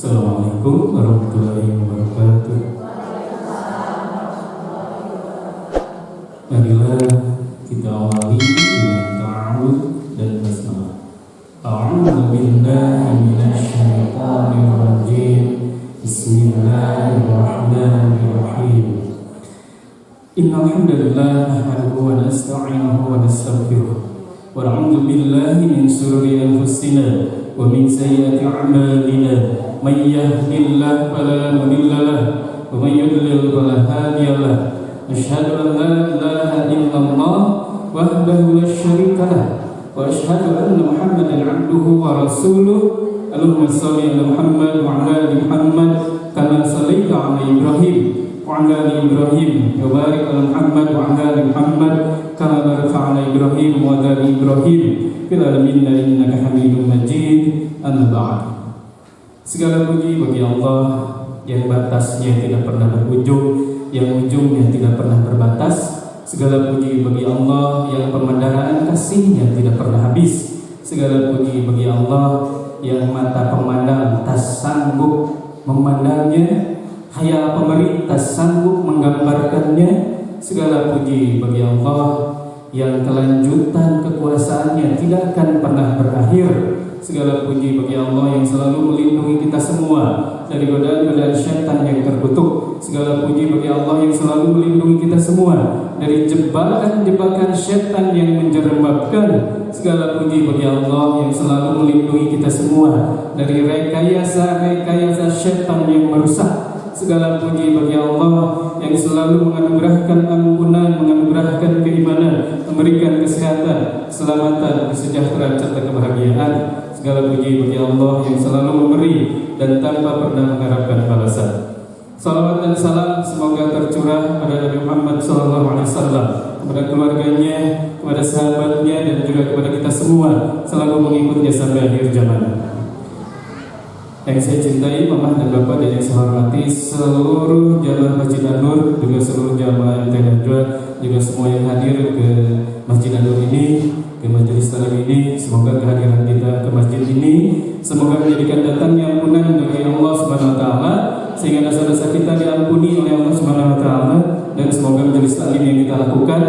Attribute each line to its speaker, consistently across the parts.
Speaker 1: Assalamualaikum warahmatullahi wabarakatuh. Marilah kita awali dengan ta'awudz dan basmalah. A'udzu billahi minasy syaithanir rajim. Bismillahirrahmanirrahim. Innal hamdalillah nahmaduhu wa nasta'inuhu wa nastaghfiruh. Wa na'udzu billahi min shururi anfusina wa min sayyiati a'malina. May yahdihillahu fala mudilla lahu wa may yudlil fala hadiya lahu. Asyhadu an la ilaha illallah wahdahu la syarika lahu wa asyhadu anna Muhammadan 'abduhu wa rasuluh. Allahumma shalli ala Muhammad wa ala ali Muhammad kama shallaita ala Ibrahim wa ala ali Ibrahim wa barik ala Muhammad wa ala ali Muhammad kama barakta ala Ibrahim wa ala ali Ibrahim fil alamin innaka Hamidum Majid. Amma ba'd. Segala puji bagi Allah yang batasnya tidak pernah berujung, yang ujungnya tidak pernah terbatas. Segala puji bagi Allah yang pemandangan kasih-Nya tidak pernah habis. Segala puji bagi Allah yang mata pemandang tak sanggup memandangnya, hayal pemberi tak sanggup menggambarkannya. Segala puji bagi Allah yang kelanjutan kekuasaannya tidak akan pernah berakhir. Segala puji bagi Allah yang selalu melindungi kita semua dari godaan-godaan syaitan yang terkutuk. Segala puji bagi Allah yang selalu melindungi kita semua dari jebakan-jebakan syaitan yang menjerembabkan. Segala puji bagi Allah yang selalu melindungi kita semua dari rekayasa-rekayasa syaitan yang merusak. Segala puji bagi Allah yang selalu menganugerahkan ampunan, menganugerahkan keimanan, memberikan kesehatan, keselamatan, kesejahteraan serta kebahagiaan. Segala puji bagi Allah yang selalu memberi dan tanpa pernah mengharapkan balasan. Salawat dan salam semoga tercurah pada Nabi Muhammad SAW, kepada keluarganya, kepada sahabatnya, dan juga kepada kita semua selalu mengikutnya sampai akhir zaman. Yang saya cintai Mama dan Bapak dan yang saya hormati seluruh jamaah Masjid An-Nur, juga seluruh jamaah Al-Najwa, juga semua yang hadir ke Masjid An-Nur ini, ke majelis taklim ini. Semoga kehadiran kita ke masjid ini semoga menjadikan datangnya ampunan dari Allah Subhanahu wa taala, sehingga dosa-dosa kita diampuni oleh Allah Subhanahu wa taala, dan semoga majelis taklim yang kita lakukan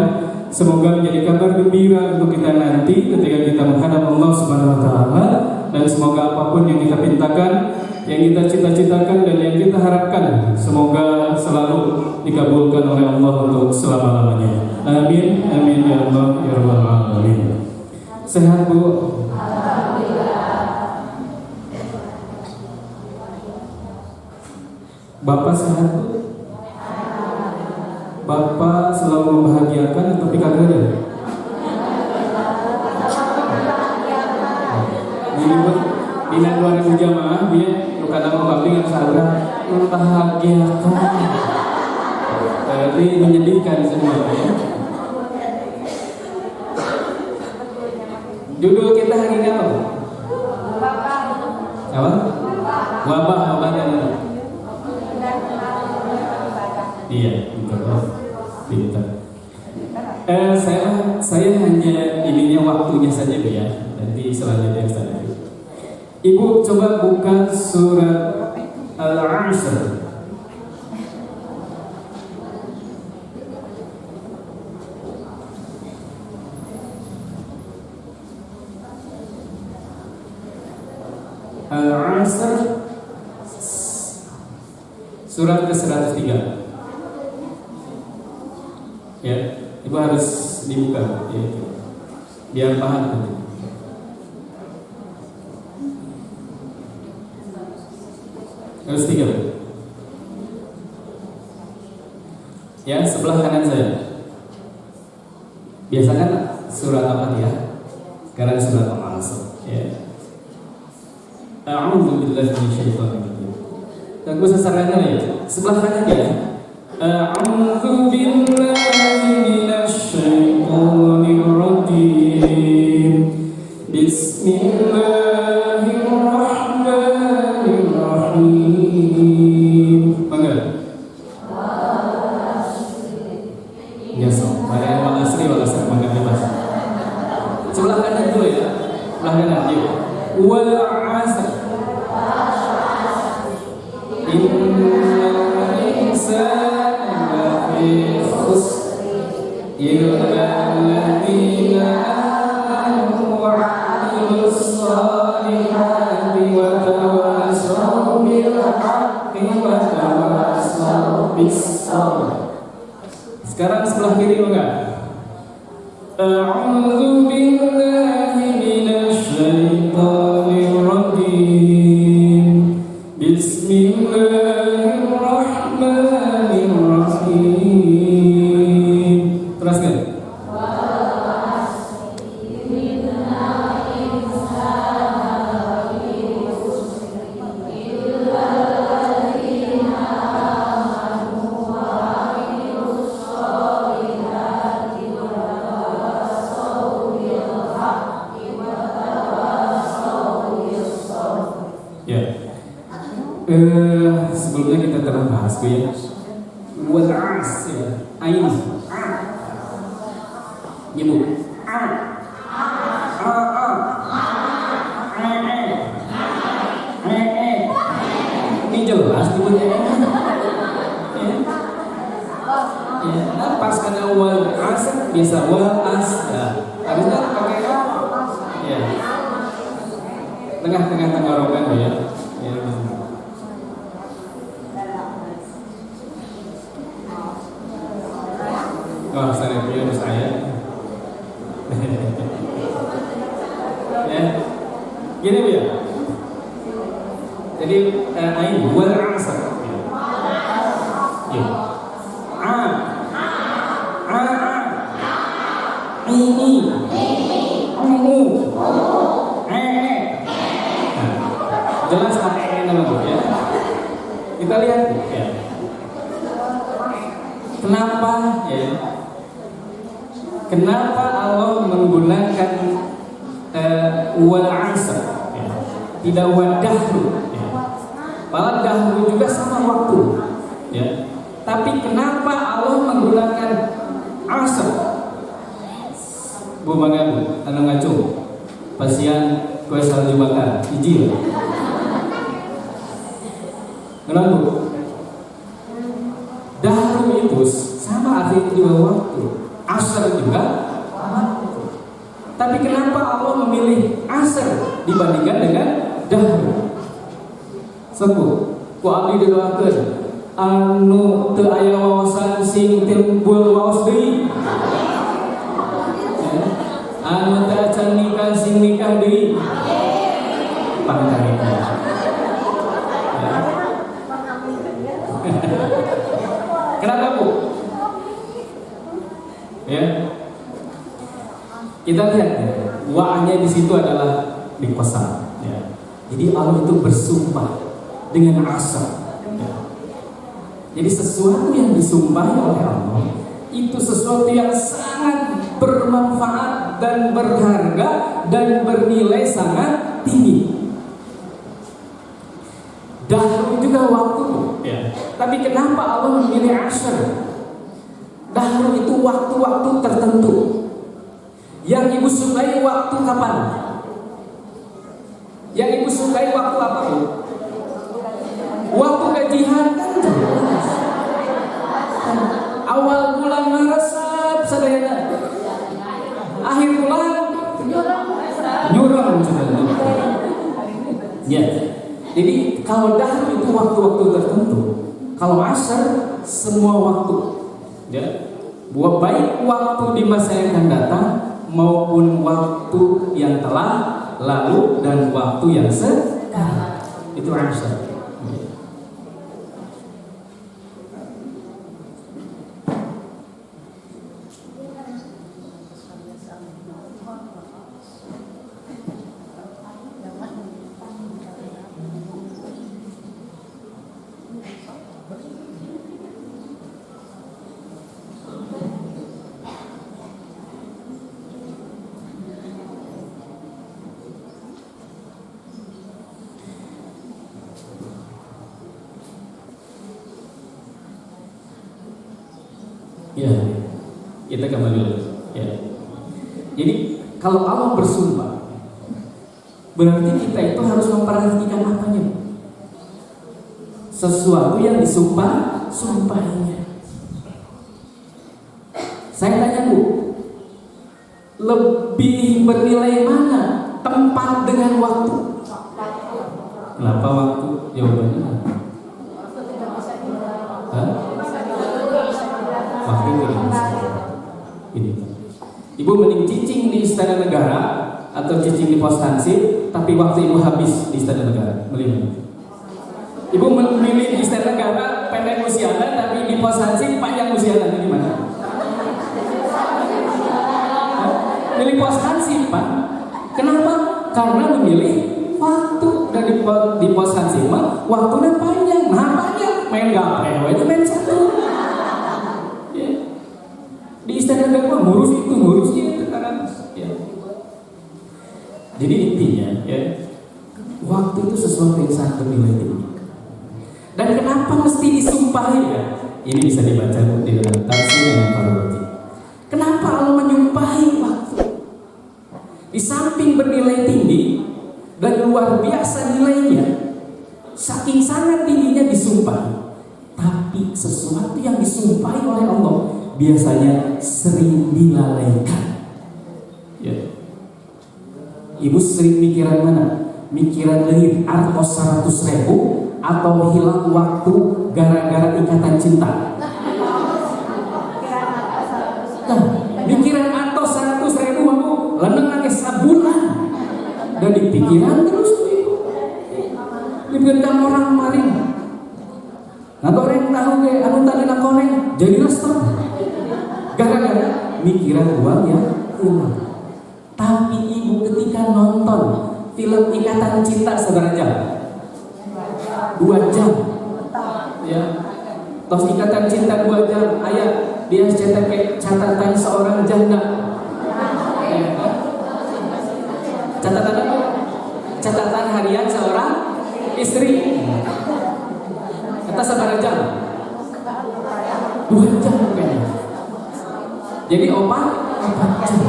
Speaker 1: semoga menjadi kabar gembira untuk kita nanti ketika kita menghadap Allah Subhanahu wa taala. Dan semoga apapun yang kita pintakan, yang kita cita-citakan, dan yang kita harapkan, semoga selalu dikabulkan oleh Allah untuk selama-lamanya. Amin, amin ya Allah ya Rabbal Alamin. Sehat Bu? Bapak sehat Bu? Bapak selalu membahagiakan tapi kagak ada? Bina 2000 jamaah dia kadang mengabdi yang saudara membahagiakan, berarti menyedihkan semua ya. Judul kita hari ini apa? Apa? Wabah dan iya, pintar. Saya hanya ininya waktunya saja Bu ya. Nanti selanjutnya saya. Ibu coba buka surat Al-Asr. Al-Asr surat ke-103. Ya, Ibu harus dibuka ya, biar paham nanti. Terus 3 ya, sebelah kanan saya. Biasanya surat apa ya? Sekarang surat Al-Asr ya. A'udzu billahi minasyaitonir rajim. Dan gue sasarannya ya, sebelah kanan ya. A'udzu billahi minasyaitonir rajim. Bismillahirrahmanirrahim. Ya, so. Mari wal asri mangga bebas. Sebelah kanan dulu ya. Sebelah kanan yuk. Wal asr. innal insana lafi khusr illa alladziina aamanu wa 'amilus shalihati wa tawassaw bil haqqi wa tawassaw bis sabr. Sekarang sebelah kiri enggak? A'udzu billahi minasy syaithanir rajim. Bismillahirrahmanirrahim. Teruskan. Sebelumnya kita telah bahas ya. Wal 'as ya. Ain. Nyebut. Ini jelas nyebutnya. Ya, pas kena wal 'as bisa wal 'as ya. Harusnya pakai ya. Tengah-tengah tenggorokan ya. Ya. Oh, saya punya saya. Ya, gini Bu ya. Jadi ain wal 'asr. Ya. Ini. Jelas pakai nama Bu ya. Kita lihat ya. Kenapa ya? Kenapa Allah menggunakan wal 'asr ya? Tidak wadahru ya. Padahal dahulu juga sama waktu ya. Tapi kenapa Allah menggunakan 'asr? Bu mangga Bu, anu ngaco. Pasien kue salju bakar, hiji. Kenapa Bu? Dahulu itu sama artinya juga waktu. Asar juga waktu. Tapi kenapa Allah memilih asar dibandingkan dengan dahulu? Sebut, ku abdi didoakeun anu teu aya wawasan sing timbul waos deui. Anu teu acan nikah sing nikah deui. Pantarina. Kenapa Bu? Ya, kita lihat ya, wa'nya di situ adalah dikosam. Ya. Jadi Allah itu bersumpah dengan asar. Ya. Jadi sesuatu yang disumpahi oleh Allah itu sesuatu yang sangat bermanfaat dan berharga dan bernilai sangat tinggi. Dahulu juga waktu. Ya. Tapi kenapa Allah memilih asar? Dahulu itu waktu-waktu tertentu. Yang Ibu sukai waktu kapan? Yang Ibu sukai waktu apa Bu? Waktu gajian kan? Awal bulan Maret sadayana. Akhir bulan nyurang sadayana. Ya. Jadi kalau dahulu itu waktu-waktu tertentu. Kalau asar semua waktu. Ya, buat baik waktu di masa yang akan datang maupun waktu yang telah lalu dan waktu yang sekarang itu asar. Ya, kita kembali dulu. Ya. Jadi kalau Allah bersumpah, berarti kita itu harus memperhatikan apanya. sesuatu yang disumpahinya. Saya tanya Bu, lebih bernilai mana tempat dengan waktu? Kenapa waktu? Jawabannya waktu ini. Ibu mending cicing di Istana Negara atau cicing di pos hansip, tapi waktu ibu habis di Istana Negara. Melihat ibu memilih di Istana Negara pendek usianya, tapi di pos hansip panjang usianya, gimana? Milih pos hansip Pak. Kenapa? Karena memilih waktu. Dan di pos hansip mah waktunya panjang. Nah panjang main gaple itu main satu ya. Di Istana Negara ngurus itu ngurus itu kan ya. Jadi intinya ya, waktu itu sesuatu yang sangat bernilai tinggi. Dan kenapa mesti disumpahi ya? Ini bisa dibaca di dalam tafsir yang Al-Farwati. Kenapa Allah menyumpahi waktu? Di samping bernilai tinggi dan luar biasa nilainya, saking sangat tingginya disumpahi. Tapi sesuatu yang disumpahi oleh Allah biasanya sering dilalaikan. Ya. Ibu sering mikiran mana? Mikiran leuwih artos 100.000 atau hilang waktu gara-gara ikatan cinta? Nah, mikiran artos 100.000 aku leneng nangis sebulan dan di pikiran terus ibu. Diberikan orang maring. Nah goreng tahu ke anu tadi nak koneng jadi restoran. Gara-gara mikiran uang ya hilang. Tapi ibu ketika nonton film Ikatan Cinta seberapa jam? 2 jam. Ya. Tos Ikatan Cinta 2 jam. Ayah dia cetak catatan seorang janda. Ya. Catatan apa? Catatan harian seorang istri. Kata seberapa jam? 2 jam kayaknya. Jadi 4 jam.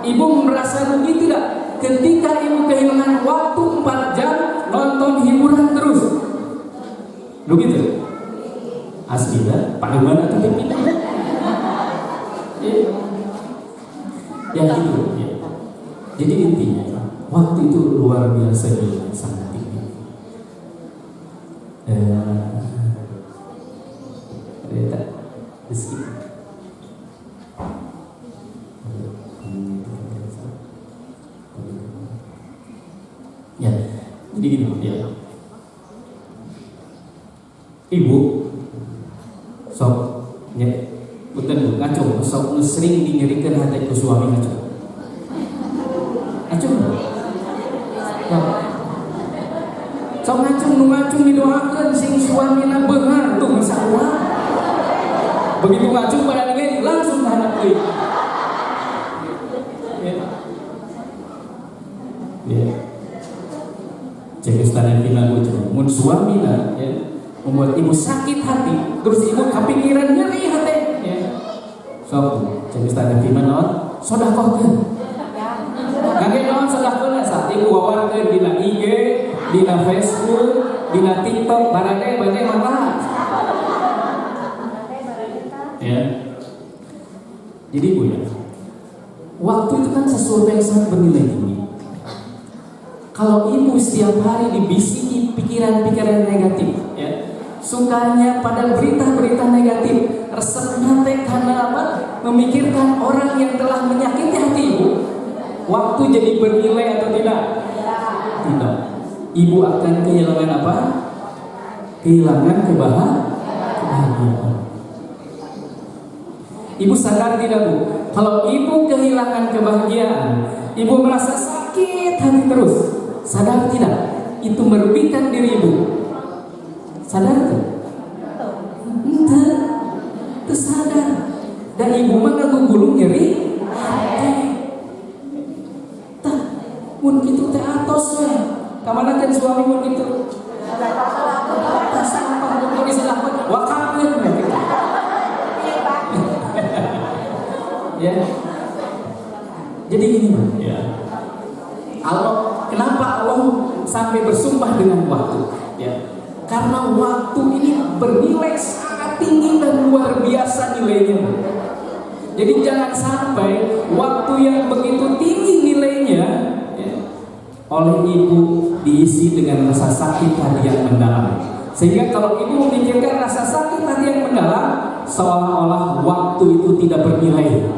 Speaker 1: Ibu merasa rugi tidak? Ketika ibu kehilangan waktu 4 jam nonton hiburan terus. Rugi tidak? Asli kan? Paling mana tuh pindah? Ya gitu. Ya. Jadi intinya waktu itu luar biasa juga, sangat tinggi. Ternyata rezeki. Ya, jadi gini ya. Ibu sok ya, punten ngaco, sok sering dinyerikeun hati ku suami ngaco. Ngaco. Sok ngacung nu ngacung didoakeun sing suamina beunghar tuh masalah. Begitu ngacung pada nge langsung handap deui. Ya. Ya. Cek istana final mun suamina ya membuat ibu sakit hati, terus ibu kepikiran nyeri hati ya. Sok cek istana final naon? Sedekahkeun. Kage naon sedekahkeun saat ibu wawarkeun dina IG, dina Facebook, dina TikTok, barangkali banyak manfaat. Ya. Jadi ibu ya, waktu itu kan sesuatu yang sangat bernilai tinggi. Kalau ibu setiap hari dibisiki pikiran-pikiran negatif, ya, sukanya pada berita-berita negatif, resepnya teh karena apa? Memikirkan orang yang telah menyakiti hati ibu. Waktu jadi bernilai atau tidak? Tidak. Ibu akan kehilangan apa? Kehilangan kebahagiaan. Ibu sadar tidak Bu? Kalau ibu kehilangan kebahagiaan, ibu merasa sakit hati terus. Sadar tidak? Itu merugikan diri ibu. Sadar tidak? Entah. Itu sadar. Dan ibu mah gulung nyeri. Tah, mun kitu teh atos we. Kamanakeun suami mun kitu? Atos apa mun disalahkeun? Wakafkeun we. Ya. Jadi gini Pak, ya. Kenapa Allah sampai bersumpah dengan waktu? Ya. Karena waktu waktu ini bernilai sangat tinggi dan luar biasa nilainya. Jadi jangan sampai waktu yang begitu tinggi nilainya ya, oleh ibu diisi dengan rasa sakit hati yang mendalam. Sehingga kalau ibu memikirkan rasa sakit hati yang mendalam, seolah-olah waktu itu tidak bernilai.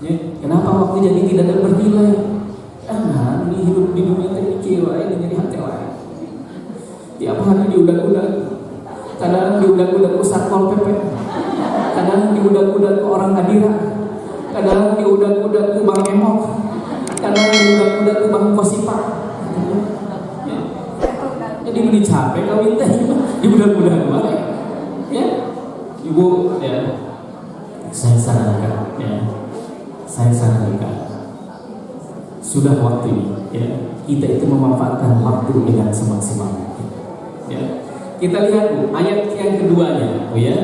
Speaker 1: Ya, kenapa waktu jadi tidak bernilai? Karena ini hidup di dunia ini kira ini jadi hati lain. Tiap hari diudak-udak, kadang diudak-udak ke Satpol PP, kadang diudak-udak ke orang Hadira, kadang diudak-udak ke Bang Emok, kadang diudak-udak ke Bang Kosipa. Ya. Jadi meni capek kawin teh diudak-udak banget. Ya, ibu ya, saya sarankan ya, sudah waktunya ya kita itu memanfaatkan waktu dengan semaksimal. Ya. Kita lihat ayat yang keduanya, ya.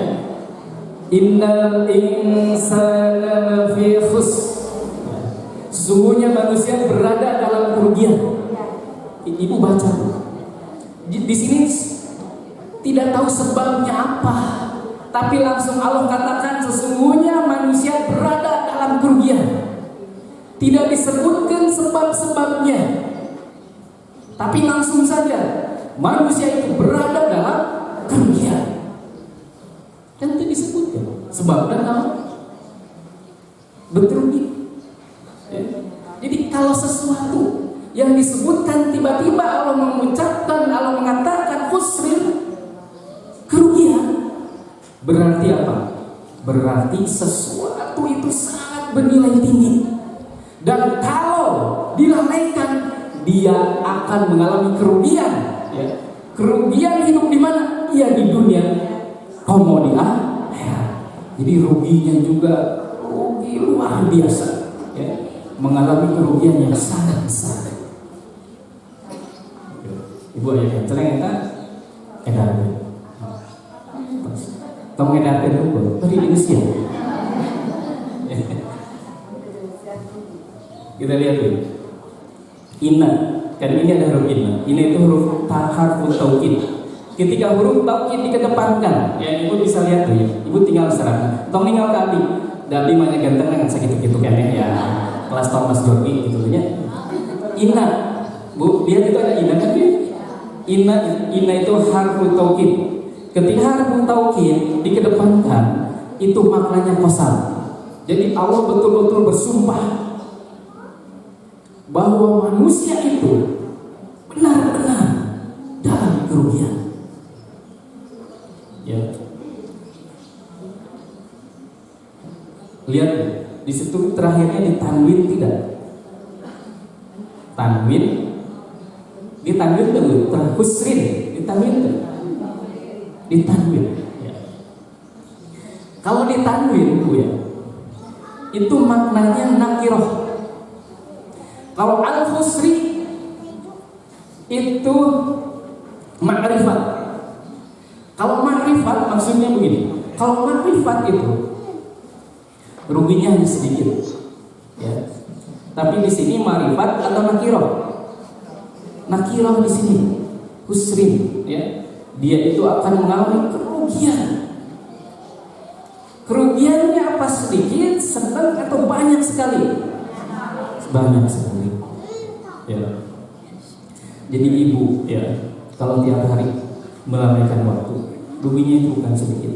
Speaker 1: Innal insana lafi khusr. Sesungguhnya manusia berada dalam kerugian. Ibu baca. Di sini tidak tahu sebabnya apa, tapi langsung Allah katakan sesungguhnya manusia berada dalam kerugian. Tidak disebutkan sebab-sebabnya, tapi langsung saja manusia itu berada dalam kerugian. Kan itu disebutkan sebab dan apa? Berkerugi. Ya. Jadi kalau sesuatu yang disebutkan tiba-tiba Allah mengucapkan, Allah mengatakan khusrin, kerugian, berarti apa? Berarti sesuatu itu sangat bernilai tinggi. Dan kalau dilalaikan, dia akan mengalami kerugian. Ya. Kerugian hidup di mana? Ya di dunia, komo di akhirat. Jadi ruginya juga rugi luar biasa. Ya. Mengalami kerugian yang sangat besar. Ibu ayah celeng kita edarkan. Tong edarkan dulu. Tadi ini sih. Kita lihat dulu. Inna, kan ini ada huruf inna. Inna itu huruf harfut taukid. Ketika huruf taukid dikedepankan, ya ibu bisa lihat tuh ya. Ibu tinggal serang. Tong tinggal kami. Dabi banyak ganteng dengan segitu-gitu kan ya. Kelas Thomas Jordi gitu ya. Inna, bu, lihat itu ada inna kan? Inna itu harfut taukid. Ketika harfut taukid dikedepankan, itu maknanya kosam. Jadi Allah betul-betul bersumpah bahwa manusia itu benar-benar dalam kerugian. Ya. Lihat di situ terakhirnya ditanwin tidak? Tanwin, ditanwin dulu, terhusrin, ditanwin dulu. Ditanwin. Ya. Kalau ditanwin Bu ya, itu maknanya nakiroh. Kalau al-khusri itu ma'rifat. Kalau ma'rifat maksudnya begini. Kalau ma'rifat itu ruginya hanya sedikit. Ya. Tapi di sini ma'rifat atau nakiroh. Nakiroh di sini husrin, ya. Dia itu akan mengalami kerugian. Kerugiannya apa sedikit, sedang atau banyak sekali? Banyak sekali. Ya. Jadi ibu ya, kalau tiap hari melalaikan waktu, ruginya itu bukan sedikit.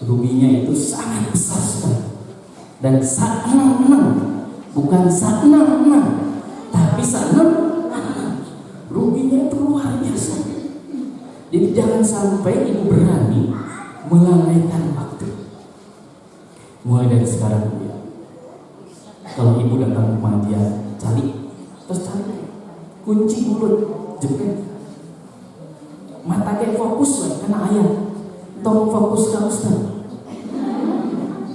Speaker 1: Ruginya itu sangat besar sekali. Dan saknang, bukan saknang, tapi saknang. Ruginya itu luar biasa. Jadi jangan sampai ibu berani melalaikan waktu. Mulai dari sekarang ya. Kalau ibu datang ke pengajian, cari, terus cari, kunci mulut, jepret, mata kayak fokus lah, karena ayah, tolong fokus ke Ustaz.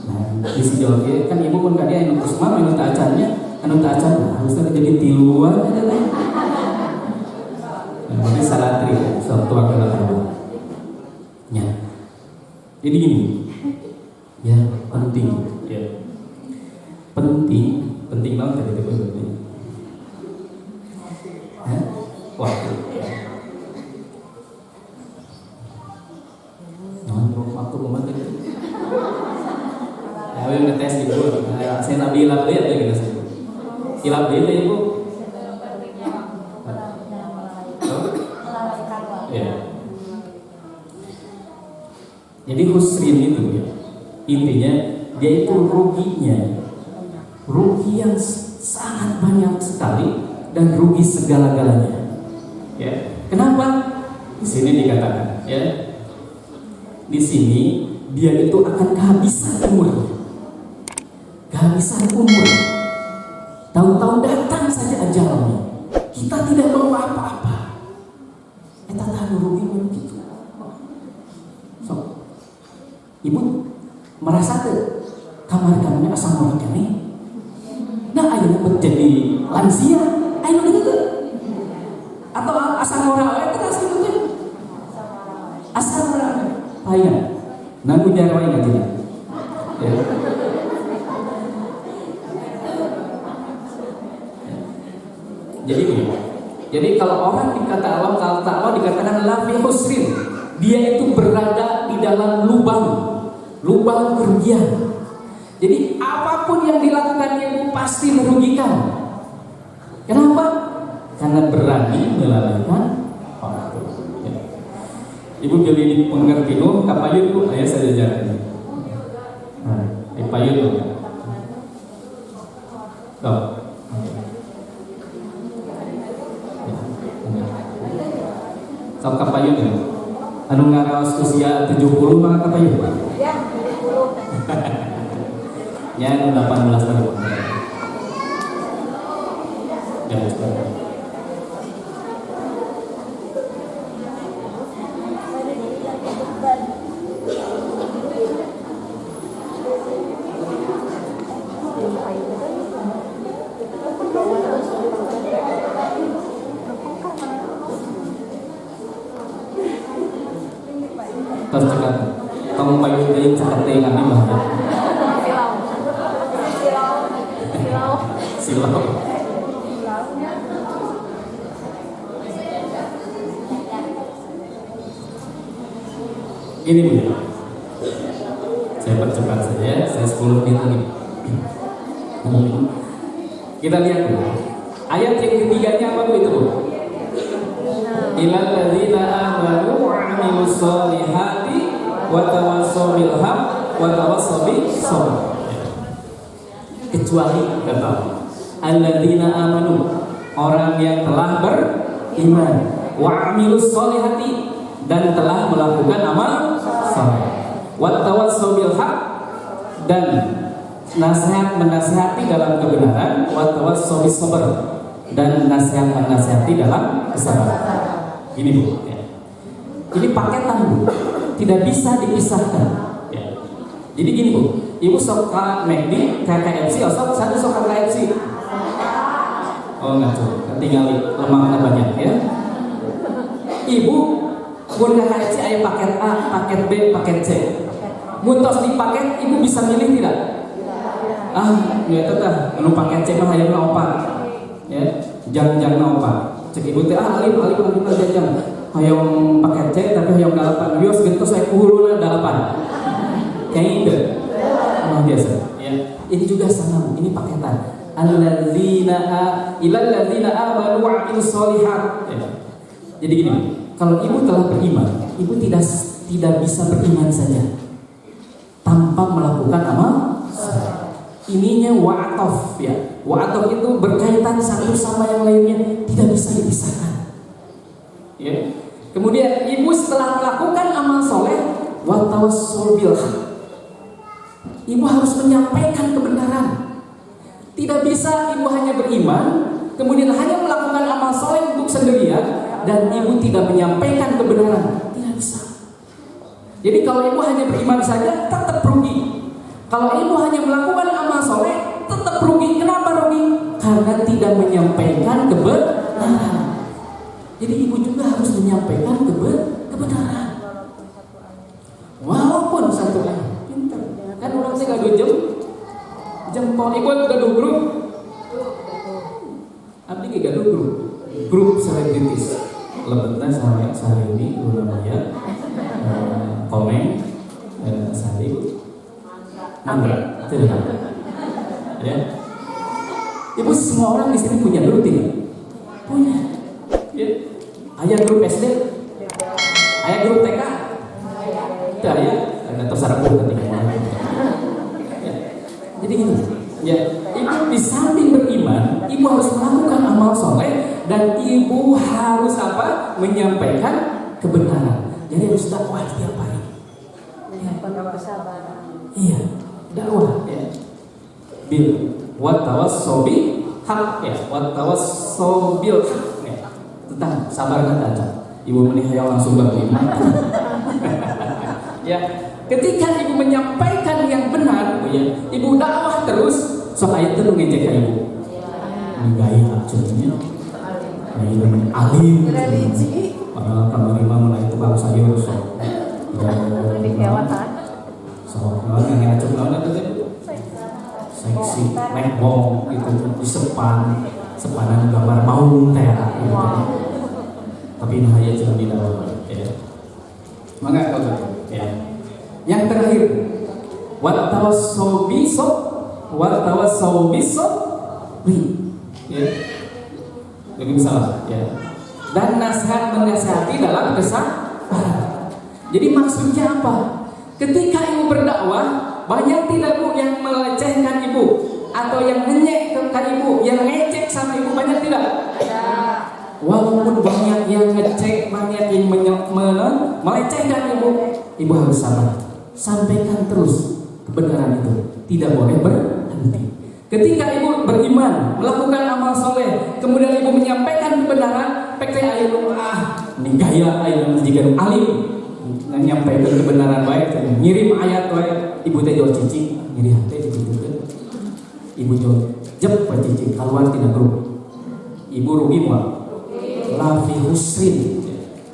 Speaker 1: Nah, di sini jawabnya kan ibu pun kadia yang terus mama yang tak acarnya, anu tak acar, Ustaz jadi tiluan aja lah. Nah, ini salah tri, suatu waktu datang. Ya, jadi gini, ya penting, ya. Penting banget tadi itu penting. Waktu. kumaha teh. Ayo ngetes ibu. Saya nabi ilab ya teh gitu. Ilab teh ibu. Ya. Jadi husrin itu ya. Intinya dia itu rugi yang sangat banyak sekali dan rugi segala-galanya. Ya. Kenapa? Di sini dikatakan, ya. Di sini dia itu akan kehabisan umur. Tahu-tahu datang saja ajalnya. Kita tidak mau apa-apa. Eta tah rugi begitu. So, ibu merasa tuh kamar-kamarnya asam urat kene. Nah, ayeuna menjadi lansia, ayeuna gitu. Atau asam urat itu asam urat. Asam urat. Payah. Nanggu jarwa ingat tidak? Ya. Jadi kalau orang dikata Allah dikatakan la fi husrin, dia itu berada di dalam lubang kerugian. Jadi apapun yang dilakukan itu pasti merugikan. Kenapa? Karena berani melalaikan orang tua. Ya. Ibu jadi pengerti kapayun bu, ayah saya jalan. Nah, dipayun tuh. Tuh. Sok kapayun ya. Anu ngaraos usia 70 mah kapayun. Ya, 70. Ya, 18 tahun. Ya, terus cekat kamu payung teh cekat teh kami mah silau ini Bu, saya percepat saja, saya 10 menit lagi. Kita lihat Bu, ayat yang ketiganya apa Bu itu Bu? Ilal ladzina amanu wa 'amilus sholihati wa tawassaw bil haqq wa tawassaw bis sabr. Kecuali kata alladzina amanu, orang yang telah beriman, wa 'amilus sholihati, dan telah melakukan amal saleh, wa tawassaw bil haqq, dan menasihati dalam kebenaran, wa tawassaw bis sabr, dan menasihati dalam kesabaran. Ini Bu, ya. Ini paketan Bu, tidak bisa dipisahkan. Ya. Jadi gini Bu, ibu suka McD, KFC, satu suka KFC. Oh enggak tuh, tinggal lemaknya banyak ya. Ibu, buat KFC ada paket A, paket B, paket C. Muntos di paket, ibu bisa milih tidak? Ya tetap, menu paket C mah hayang opat. Ya, jangan opat. Cek ibu teh alim jajang hayang paket C tapi hayang dalapan bios gitu saya kuhuluna dalapan kayak gitu biasa ya. Ini juga sama, ini paketan alladzina ilal ladzina amanu wa 'amilus sholihat ya. Jadi gini, kalau ibu telah beriman, ibu tidak bisa beriman saja tanpa melakukan amal. Ininya wa'atof ya. Wa'atof itu berkaitan satu sama yang lainnya, tidak bisa dipisahkan. Ya. Kemudian ibu setelah melakukan amal soleh, wa tawassaw bil haqq, ibu harus menyampaikan kebenaran. Tidak bisa ibu hanya beriman, kemudian hanya melakukan amal soleh untuk sendirian, dan ibu tidak menyampaikan kebenaran. Tidak bisa. Jadi kalau ibu hanya beriman saja, tetap rugi. Kalau ibu hanya melakukan amal soleh, tetap rugi. Kenapa rugi? Karena tidak menyampaikan kebenaran. Jadi ibu juga harus menyampaikan kebenaran. Walaupun satu ayat, pintar. Kan orang saya gak jempol ibu gaduh grup. Abdi gaduh grup selebritis. Lebetna saya sehari ini namanya komen Andra, tidak. Ya. Ibu semua orang di sini punya grup tidak? Punya. Ya. Ayah grup SD? Ayah grup TK? Tidak ya? Ada tersarap ketika ya. Jadi gitu. Ya, ibu di samping beriman, ibu harus melakukan amal soleh dan ibu harus apa? Menyampaikan kebenaran. Jadi harus dakwah setiap hari. Ya. Iya, dakwah. Ya. Bil watawassobi hak ya, watawassobil hak ya. Tentang sabar kata. Ibu menihayal langsung beriman. Ya, ketika ibu menyampaikan yang benar, ya, ibu dakwah terus. Sok ayat itu ngejek ibu. Gaya acunya. Ayo alim. Padahal kamar imam mulai itu kalau sayur sok. Sok yang ngacung lawan itu. Seksi, nekbong gitu di sepanan gambar maung teh gitu. Tapi bahaya jangan didawa ya. Maka kalau ya. Yang terakhir watawassaw bi ya. Jadi salah ya. Dan nasihat menasihati dalam kesabaran. Jadi maksudnya apa? Ketika ibu berdakwah, banyak tidak bu yang melecehkan ibu atau yang ngenyek ke ibu, yang ngecek sama ibu, banyak tidak? Ya. Walaupun banyak yang ngecek, banyak yang melecehkan ibu harus sabar. Sampaikan terus kebenaran itu, tidak boleh berhenti. Ketika ibu beriman, melakukan amal soleh, kemudian ibu menyampaikan kebenaran, PK ayo ini gaya ayo jika alim menyampaikan kebenaran baik, ngirim ayat baik. Ibu teh jual cici, nyeri hati gitu kan. Ibu jual jep cici, keluar tidak grup. Ibu rugi mau? Lafi husrin.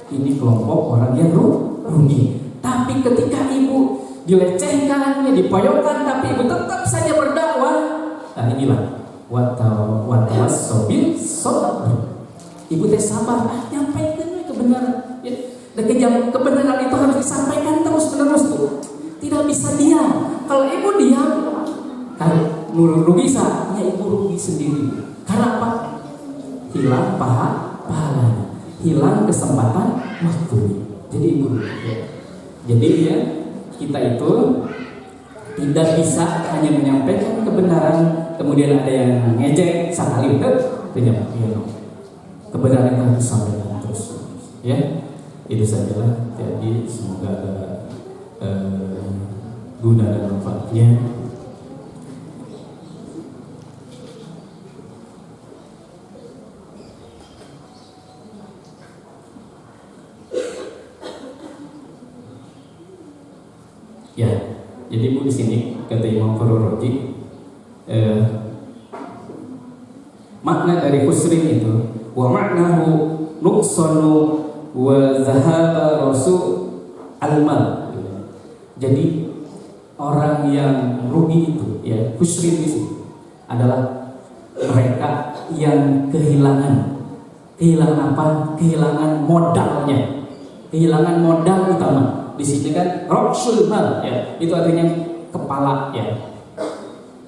Speaker 1: Ini kelompok orang yang rugi. Tapi ketika ibu dilecehkan, dipoyokkan, tapi ibu tetap saja berdakwah. Nah inilah watawassobil sabr. Ibu teh sabar, nyampaikan kebenaran. Ya. Dan kebenaran itu harus disampaikan terus menerus tuh. Tidak bisa diam. Kalau ibu diam, kan rugi sah, ya ibu rugi sendiri. Karena apa? Hilang pahalanya, hilang kesempatan waktu. Jadi ibu rugi. Ya. Jadi ya kita itu tidak bisa hanya menyampaikan kebenaran, kemudian ada yang ngejek sekali penyampaian. Kebenaran itu harus disampaikan terus. Ya, itu sajalah. Jadi semoga ada guna dan manfaatnya. Ya, jadi bu di sini kata Imam Faroroji, makna dari husrin itu, wa maknahu nuqsanu wa zahaba rasul al-mal. Jadi orang yang rugi itu, ya, husrin itu adalah mereka yang kehilangan apa? Kehilangan modalnya, kehilangan modal utama. Di sini kan rasul mal, ya, itu artinya kepala, ya.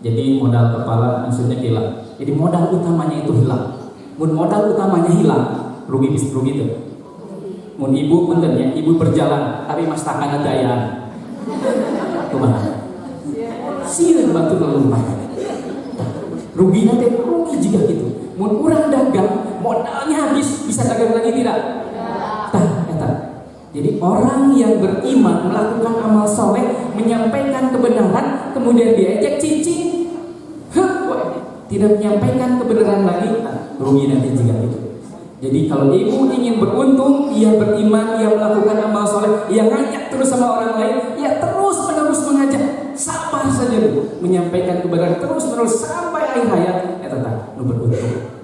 Speaker 1: Jadi modal kepala maksudnya hilang. Jadi modal utamanya itu hilang. Mun modal utamanya hilang, rugi itu. Mun ibu pengennya ibu berjalan, tapi mas tangan gayaan. Kemana? Sieun batu lelumah. Rugi nanti rugi juga gitu. Mun urang dagang, modalnya habis, bisa dagang lagi tidak? Jadi orang yang beriman melakukan amal soleh, menyampaikan kebenaran, kemudian diajak cicing, tidak menyampaikan kebenaran lagi, rugi nanti juga itu. Jadi kalau ibu ingin beruntung, ia beriman, ia melakukan amal soleh, ia ngajak terus sama orang lain, ia terus menerus mengajak, sabar saja bu, menyampaikan kebenaran terus menerus sampai akhir hayat, ya tetap lu beruntung.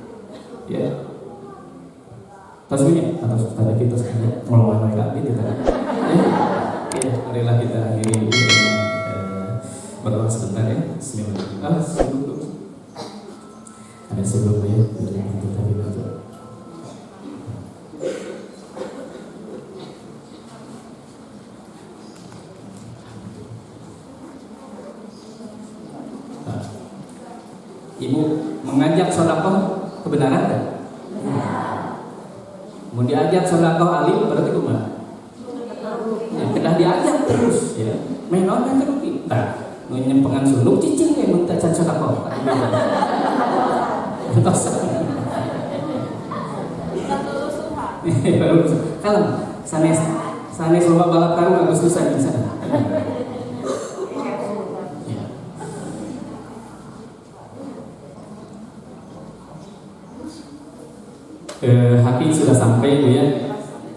Speaker 1: Ya. Tasbihnya atau tanda kita sekarang melawan mereka gitu kan. Ya, marilah kita akhiri berdoa sebentar ya. Bismillahirrahmanirrahim. Ada sebelumnya dari kita dibaca. Ibu mengajak sedekah kebenaran kan? Mau diajak sedekah alim berarti kumaha? Ya, kedah diajak terus ya. Menon kan rugi. Tah, nu nyempengan suluk cicing ge mun teh can sedekah. Entos. Kalem, sanes loba balap karung Agustusan bisa. Haki sudah sampai Bu ya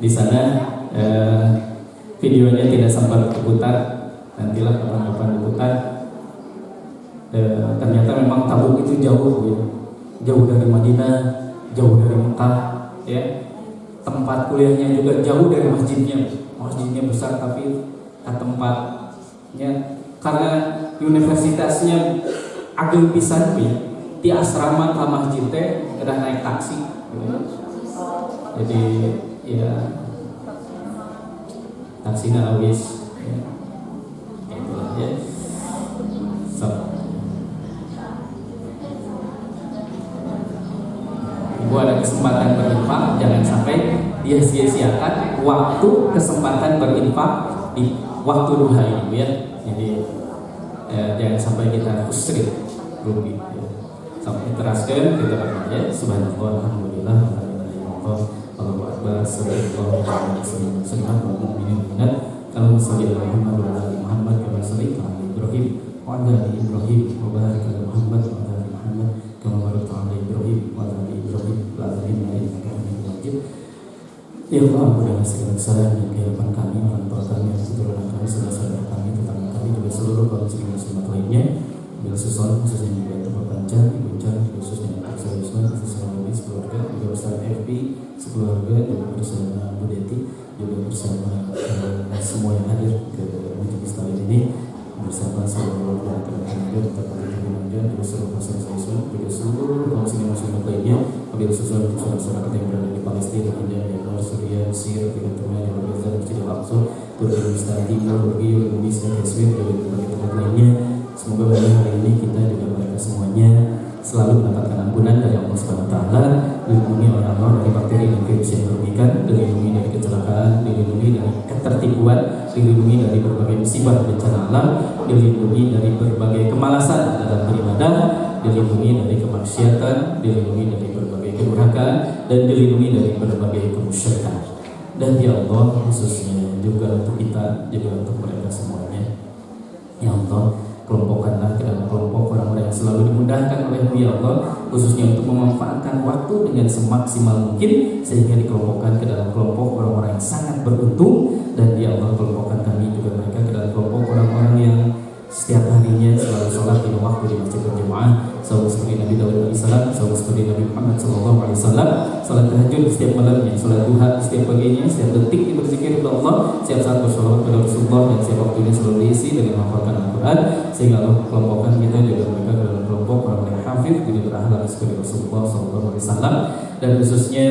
Speaker 1: di sana. Videonya tidak sempat diputar, nantilah kapan-kapan diputar. Ternyata memang Tabuk itu jauh Bu ya. Jauh dari Madinah, jauh dari Mekah ya. Tempat kuliahnya juga jauh dari masjidnya besar tapi tempatnya karena universitasnya ageng pisan ya. Di asrama ke masjid teh udah naik taksi gitu. Jadi ya taksinya awis ya. Itulah ya. So. Ibu ada kesempatan berinfak, jangan sampai dia sia-siakan waktu kesempatan berinfak di waktu duha ini ya. Jadi jangan sampai kita kusri rugi ya. Sampai teraskan kita berdoa subhanallah alhamdulillah wa la ilaha illallah Allahu akbar sallallahu alaihi wasallam wa mu'minun kalau sallallahu alaihi Muhammad kama sallaita ala Ibrahim wa ala ali Ibrahim wa barik ala Muhammad wa ala ali Muhammad kama barakta ala Ibrahim wa ala ali Ibrahim wa ala ali innaka Hamidum Majid. Ya Allah, ampunilah segala kesalahan dan kehidupan kami, orang tua kami, saudara kami, saudara kami, tetangga kami, juga seluruh kaum muslimin muslimat lainnya. Bila sesuatu khususnya juga tempat panjang, khususnya Islam, khususnya Nabi sekeluarga, juga bersama FP sekeluarga, juga bersama Bu Deti, juga bersama semua yang hadir ke majelis tahun ini, bersama seluruh teman-teman juga juga seluruh masyarakat Islam, juga seluruh kaum muslimin lainnya. Bila sesuatu saudara-saudara kita yang berada di Palestina, India, Myanmar, Suriah, Mesir, Timur Tengah, Gaza, Masjid Al-Aqsa, Turkmenistan Timur, Turki, Indonesia, Kashmir, dan berbagai tempat lainnya. Semoga pada hari ini kita juga mereka semuanya selalu mendapatkan ampunan dari Allah Subhanahu Wa Taala, dilindungi oleh Allah dari bakteri dan virus yang merugikan, dilindungi dari kecelakaan, dilindungi dari ketertipuan, dilindungi dari berbagai musibah bencana alam, dilindungi dari berbagai kemalasan dalam beribadah, dilindungi dari kemaksiatan, dilindungi dari berbagai kedurhakaan, dan dilindungi dari berbagai kemusyrikan. Dan ya Allah khususnya juga untuk kita, juga untuk mereka semuanya. Ya Allah, kelompokkanlah ke dalam kelompok orang-orang yang selalu dimudahkan oleh-Mu ya Allah, khususnya untuk memanfaatkan waktu dengan semaksimal mungkin sehingga dikelompokkan ke dalam kelompok orang-orang yang sangat beruntung. Dan ya Allah, kelompokkan kami juga mereka ke dalam kelompok orang-orang yang setiap harinya selalu sholat di waktu di masjid berjamaah, sama seperti Nabi Daud alaihissalam, sama seperti Nabi Muhammad SAW, sholat tahajud setiap malamnya, sholat duha setiap paginya, setiap detik berzikir kepada Allah, setiap saat bersolawat kepada Rasulullah, dan setiap waktunya selalu diisi dengan menghafalkan Al-Quran, sehingga Allah kelompokkan kita juga mereka ke dalam kelompok orang-orang yang hafid, juga berakhlak seperti Rasulullah SAW, dan khususnya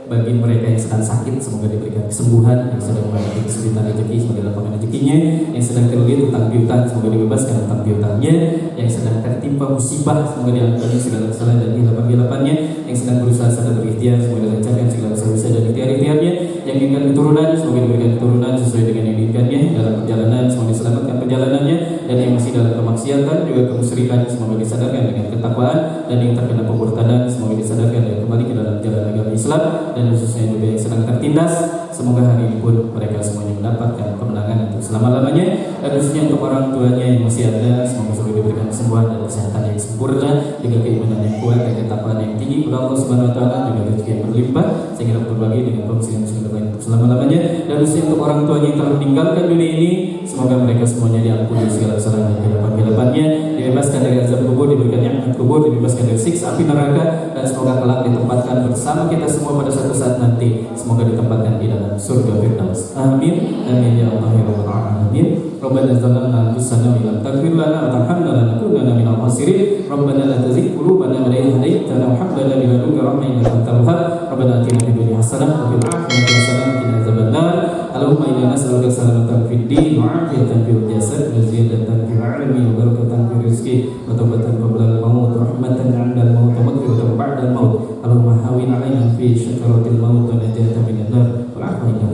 Speaker 1: bagi mereka yang sedang sakit, semoga diberikan kesembuhan, yang sedang mengalami kesulitan rezeki, semoga lapangan rezekinya, yang sedang terlilit tentang piutang, semoga dibebaskan tentang piutangnya, yang sedang tertimpa musibah, semoga diampuni segala kesalahan dan hilapan-hilapannya, yang sedang berusaha sedang berikhtiar, semoga dilancarkan segala usaha dan ikhtiar-ikhtiarnya, yang inginkan keturunan, semoga diberikan keturunan sesuai dengan yang diinginkannya, dalam perjalanan semoga diselamatkan perjalanannya, dan yang masih dalam kemaksiatan juga kemusyrikan, semoga disadarkan dengan ketakwaan, dan yang terkena pemurtadan, semoga disadarkan dan kembali ke dalam jalan agama Islam. Dan khususnya juga yang sedang tertindas, semoga hari ini pun mereka semuanya mendapatkan kemenangan untuk selama-lamanya. Dan khususnya untuk orang tuanya yang masih ada, semoga selalu diberikan kesembuhan dan kesehatan yang sempurna, juga keimanan yang kuat dan ketakwaan yang tinggi kepada Allah Subhanahu Wa Taala, juga rezeki yang berlimpah sehingga dapat berbagi dengan kaum muslimin lain untuk selama-lamanya. Dan khususnya untuk orang tuanya yang telah meninggalkan dunia ini, semoga mereka semuanya diampuni segala kesalahan dan hilapan-hilapannya, dibebaskan dari azab kubur, diberikan nikmat kubur, dibebaskan dari siksa api neraka, dan semoga kelak ditempatkan bersama kita semua pada suatu saat nanti, semoga ditempatkan di dalam surga Firdaus. Amin. Amin ya Allah ya rabbal alamin. Rabbana zalamna anfusana wa lam taghfir lana wa tarhamna lanakunanna minal khasirin. Rabbana la tuzigh qulubana ba'da idh hadaytana wa hab lana min ladunka rahmatan innaka antal wahhab. Rabbana atina fid dunya hasanah wa fil akhirati hasanah wa qina adzabannar. Allahumma inna nas'aluka salamatan fid din wa 'afiyatan fil jasad wa ziyadatan fil 'ilmi wa barakatan fil rizqi wa tawbatan qabla al-maut wa rahmatan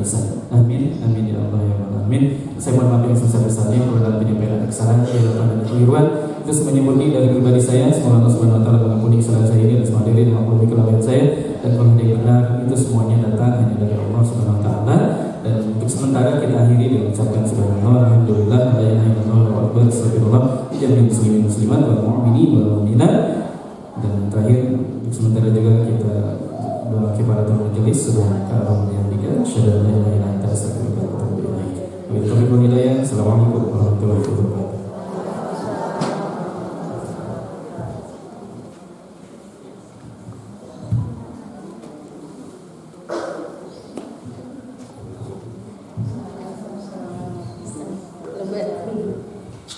Speaker 1: lisan. Amin, amin ya Allah ya Allah, amin. Saya mohon maaf yang sebesar-besarnya kalau dalam penyampaian kesalahan, kehilafan dan kekeliruan itu semuanya murni dari pribadi saya. Semoga Allah Subhanahu wa taala mengampuni kesalahan saya ini dan semua diri dan mengampuni kelemahan saya. Dan kalau ada yang benar itu semuanya datang hanya dari Allah Subhanahu wa taala. Dan untuk sementara kita akhiri dengan ucapan subhanallah, alhamdulillah, la ilaha illallah, wallahu akbar, astagfirullah, jami'ul muslimin muslimat wal mu'minin wal mu'minat. Dan terakhir untuk sementara juga kita doa kifaratul majelis subhanaka allahumma wa bihamdika asyhadu an la ilaha illa anta astaghfiruka wa atubu ilaik. Wa billahi hidayah. Assalamualaikum warahmatullahi wabarakatuh.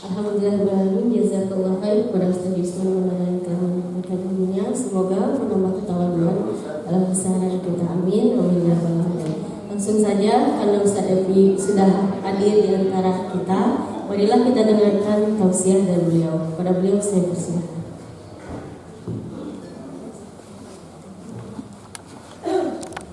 Speaker 2: Alhamdulillah, jazakallah khair kepada Ustaz Yusman menerangkan ilmunya. Semoga menambah ketawaduan dalam keseharian kita. Amin. Langsung saja karena Ustaz Evi sudah hadir di antara kita, marilah kita dengarkan tausiah dari beliau. Pada beliau saya persilakan.